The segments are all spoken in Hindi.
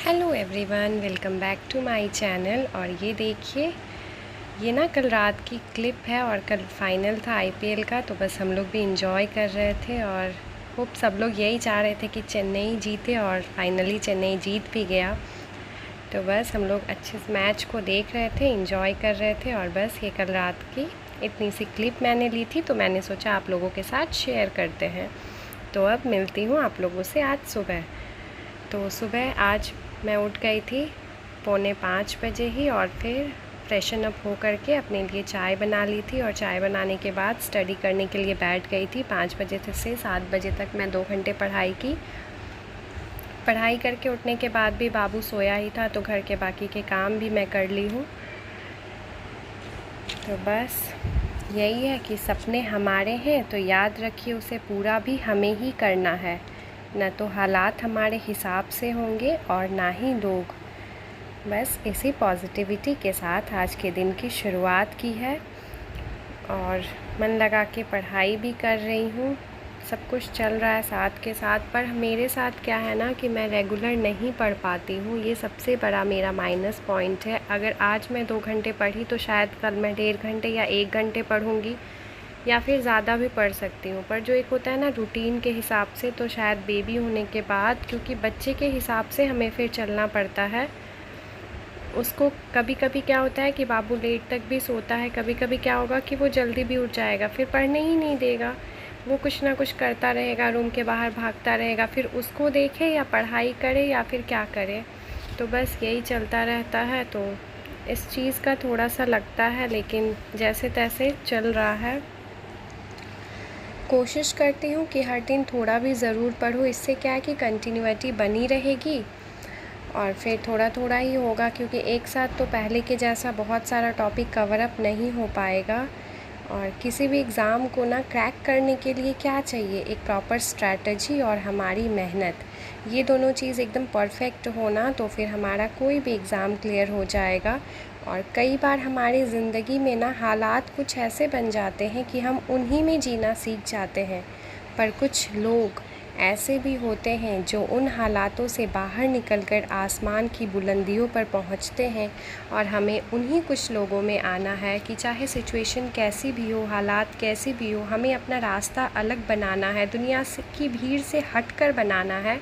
Hello everyone, welcome back to my channel. और ये देखिए, ये ना कल रात की क्लिप है और कल फाइनल था आईपीएल का, तो बस हम लोग भी इंजॉय कर रहे थे और होप सब लोग यही चाह रहे थे कि चेन्नई जीते और फाइनली चेन्नई जीत भी गया। तो बस हम लोग अच्छे से मैच को देख रहे थे, इंजॉय कर रहे थे। और बस ये कल रात की इतनी सी क्लिप मैंने ली थी, तो मैंने सोचा आप लोगों के साथ शेयर करते हैं। तो अब मिलती हूँ आप लोगों से आज सुबह। तो सुबह आज मैं उठ गई थी 4:45 बजे ही, और फिर फ्रेशन अप हो करके अपने लिए चाय बना ली थी। और चाय बनाने के बाद स्टडी करने के लिए बैठ गई थी। 5 बजे से 7 बजे तक मैं 2 घंटे पढ़ाई की। पढ़ाई करके उठने के बाद भी बाबू सोया ही था, तो घर के बाकी के काम भी मैं कर ली हूँ। तो बस यही है कि सपने हमारे हैं तो याद रखिए उसे पूरा भी हमें ही करना है। न तो हालात हमारे हिसाब से होंगे और ना ही लोग। बस इसी पॉजिटिविटी के साथ आज के दिन की शुरुआत की है और मन लगा के पढ़ाई भी कर रही हूँ। सब कुछ चल रहा है साथ के साथ, पर मेरे साथ क्या है ना कि मैं रेगुलर नहीं पढ़ पाती हूँ। ये सबसे बड़ा मेरा माइनस पॉइंट है। अगर आज मैं 2 घंटे पढ़ी तो शायद कल मैं 1.5 घंटे या 1 घंटे पढ़ूँगी, या फिर ज़्यादा भी पढ़ सकती हूँ। पर जो एक होता है ना रूटीन के हिसाब से, तो शायद बेबी होने के बाद, क्योंकि बच्चे के हिसाब से हमें फिर चलना पड़ता है। उसको कभी कभी क्या होता है कि बाबू लेट तक भी सोता है, कभी कभी क्या होगा कि वो जल्दी भी उठ जाएगा, फिर पढ़ने ही नहीं देगा। वो कुछ ना कुछ करता रहेगा, रूम के बाहर भागता रहेगा, फिर उसको देखे या पढ़ाई करे या फिर क्या करे। तो बस यही चलता रहता है। तो इस चीज़ का थोड़ा सा लगता है, लेकिन जैसे तैसे चल रहा है। कोशिश करती हूँ कि हर दिन थोड़ा भी ज़रूर पढूँ। इससे क्या है कि कंटिन्यूटी बनी रहेगी और फिर थोड़ा थोड़ा ही होगा, क्योंकि एक साथ तो पहले के जैसा बहुत सारा टॉपिक कवर अप नहीं हो पाएगा। और किसी भी एग्ज़ाम को ना क्रैक करने के लिए क्या चाहिए, एक प्रॉपर स्ट्रैटेजी और हमारी मेहनत। ये दोनों चीज़ एकदम परफेक्ट होना, तो फिर हमारा कोई भी एग्ज़ाम क्लियर हो जाएगा। और कई बार हमारी ज़िंदगी में ना हालात कुछ ऐसे बन जाते हैं कि हम उन्हीं में जीना सीख जाते हैं। पर कुछ लोग ऐसे भी होते हैं जो उन हालातों से बाहर निकलकर आसमान की बुलंदियों पर पहुंचते हैं। और हमें उन्हीं कुछ लोगों में आना है कि चाहे सिचुएशन कैसी भी हो, हालात कैसी भी हो, हमें अपना रास्ता अलग बनाना है, दुनिया की भीड़ से हटकर बनाना है।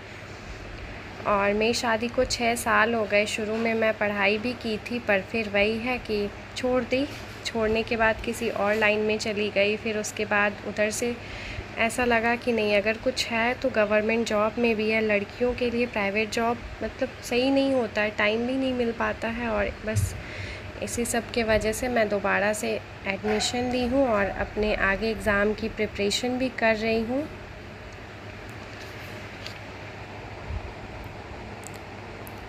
और मेरी शादी को 6 साल हो गए। शुरू में मैं पढ़ाई भी की थी, पर फिर वही है कि छोड़ दी। छोड़ने के बाद किसी और लाइन में चली गई। फिर उसके बाद उधर से ऐसा लगा कि नहीं, अगर कुछ है तो गवर्नमेंट जॉब में भी है। लड़कियों के लिए प्राइवेट जॉब मतलब सही नहीं होता है, टाइम भी नहीं मिल पाता है। और बस इसी सब के वजह से मैं दोबारा से एडमिशन ली हूँ और अपने आगे एग्ज़ाम की प्रिपरेशन भी कर रही हूँ।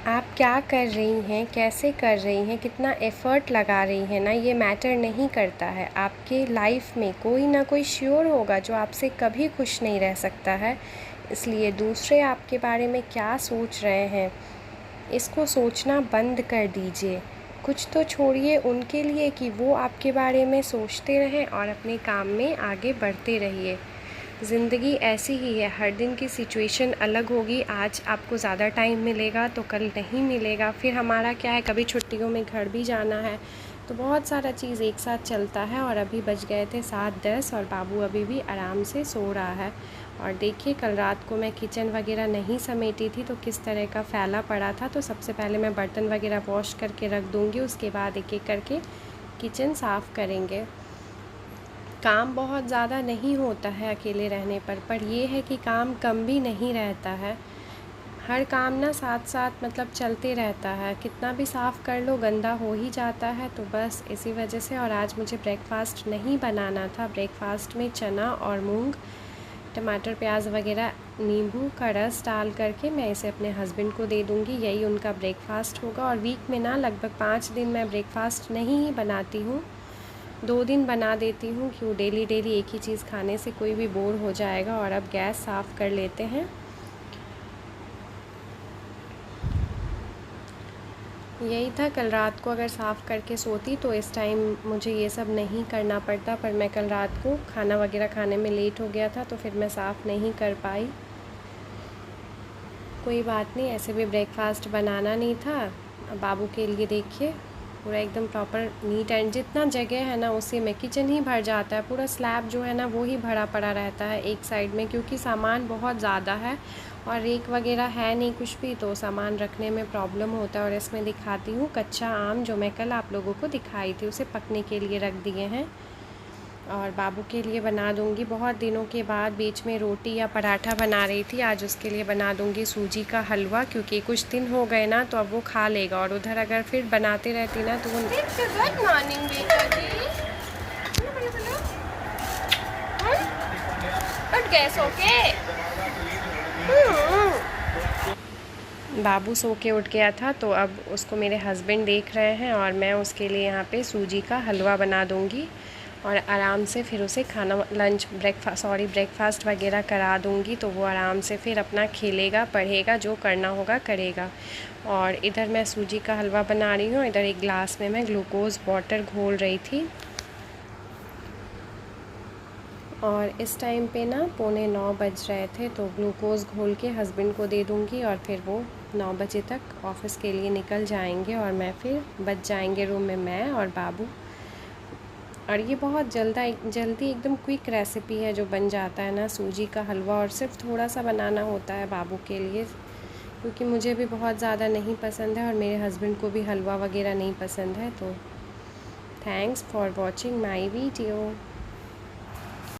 आप क्या कर रही हैं, कैसे कर रही हैं, कितना एफ़र्ट लगा रही हैं ना, ये मैटर नहीं करता है। आपके लाइफ में कोई ना कोई श्योर होगा जो आपसे कभी खुश नहीं रह सकता है। इसलिए दूसरे आपके बारे में क्या सोच रहे हैं, इसको सोचना बंद कर दीजिए। कुछ तो छोड़िए उनके लिए कि वो आपके बारे में सोचते रहें और अपने काम में आगे बढ़ते रहिए। ज़िंदगी ऐसी ही है, हर दिन की सिचुएशन अलग होगी। आज आपको ज़्यादा टाइम मिलेगा तो कल नहीं मिलेगा। फिर हमारा क्या है, कभी छुट्टियों में घर भी जाना है, तो बहुत सारा चीज़ एक साथ चलता है। और अभी बज गए थे 7:10 और बाबू अभी भी आराम से सो रहा है। और देखिए, कल रात को मैं किचन वगैरह नहीं समेटी थी तो किस तरह का फैला पड़ा था। तो सबसे पहले मैं बर्तन वगैरह वॉश करके रख दूँगी, उसके बाद एक एक करके किचन साफ़ करेंगे। काम बहुत ज़्यादा नहीं होता है अकेले रहने पर ये है कि काम कम भी नहीं रहता है। हर काम ना साथ साथ मतलब चलते रहता है, कितना भी साफ़ कर लो गंदा हो ही जाता है। तो बस इसी वजह से। और आज मुझे ब्रेकफास्ट नहीं बनाना था। ब्रेकफास्ट में चना और मूंग, टमाटर, प्याज वगैरह, नींबू का रस डाल करके मैं इसे अपने हस्बैंड को दे दूँगी। यही उनका ब्रेकफास्ट होगा। और वीक में ना लगभग 5 दिन मैं ब्रेकफास्ट नहीं ही बनाती हूँ, 2 दिन बना देती हूँ। क्यों डेली डेली एक ही चीज़ खाने से कोई भी बोर हो जाएगा। और अब गैस साफ़ कर लेते हैं। यही था, कल रात को अगर साफ़ करके सोती तो इस टाइम मुझे ये सब नहीं करना पड़ता। पर मैं कल रात को खाना वगैरह खाने में लेट हो गया था, तो फिर मैं साफ़ नहीं कर पाई। कोई बात नहीं, ऐसे भी ब्रेकफास्ट बनाना नहीं था। अब बाबू के लिए देखिए पूरा एकदम प्रॉपर नीट एंड जितना जगह है ना उसी में किचन ही भर जाता है। पूरा स्लैब जो है ना वो ही भरा पड़ा रहता है एक साइड में, क्योंकि सामान बहुत ज़्यादा है और रेक वगैरह है नहीं कुछ भी, तो सामान रखने में प्रॉब्लम होता है। और इसमें दिखाती हूँ कच्चा आम जो मैं कल आप लोगों को दिखाई थी, उसे पकने के लिए रख दिए हैं। और बाबू के लिए बना दूंगी, बहुत दिनों के बाद बीच में रोटी या पराठा बना रही थी, आज उसके लिए बना दूंगी सूजी का हलवा, क्योंकि कुछ दिन हो गए ना तो अब वो खा लेगा। और उधर अगर फिर बनाते रहती ना तो वो गुड मॉर्निंग बेटा जी, उठ गए सो के। बाबू सो के उठ गया था तो अब उसको मेरे हस्बैंड देख रहे हैं और मैं उसके लिए यहाँ पे सूजी का हलवा बना दूँगी और आराम से फिर उसे खाना लंच ब्रेकफास्ट वगैरह करा दूँगी, तो वो आराम से फिर अपना खेलेगा पढ़ेगा, जो करना होगा करेगा। और इधर मैं सूजी का हलवा बना रही हूँ, इधर एक गिलास में मैं ग्लूकोज़ वाटर घोल रही थी। और इस टाइम पे ना 8:45 बज रहे थे, तो ग्लूकोज़ घोल के हस्बैंड को दे दूँगी और फिर वो 9 बजे तक ऑफ़िस के लिए निकल जाएंगे और मैं फिर बच जाएंगे रूम में मैं और बाबू। और ये बहुत जल्दी एकदम क्विक रेसिपी है जो बन जाता है ना सूजी का हलवा, और सिर्फ थोड़ा सा बनाना होता है बाबू के लिए, क्योंकि मुझे भी बहुत ज़्यादा नहीं पसंद है और मेरे हस्बैंड को भी हलवा वगैरह नहीं पसंद है। तो thanks for watching my video.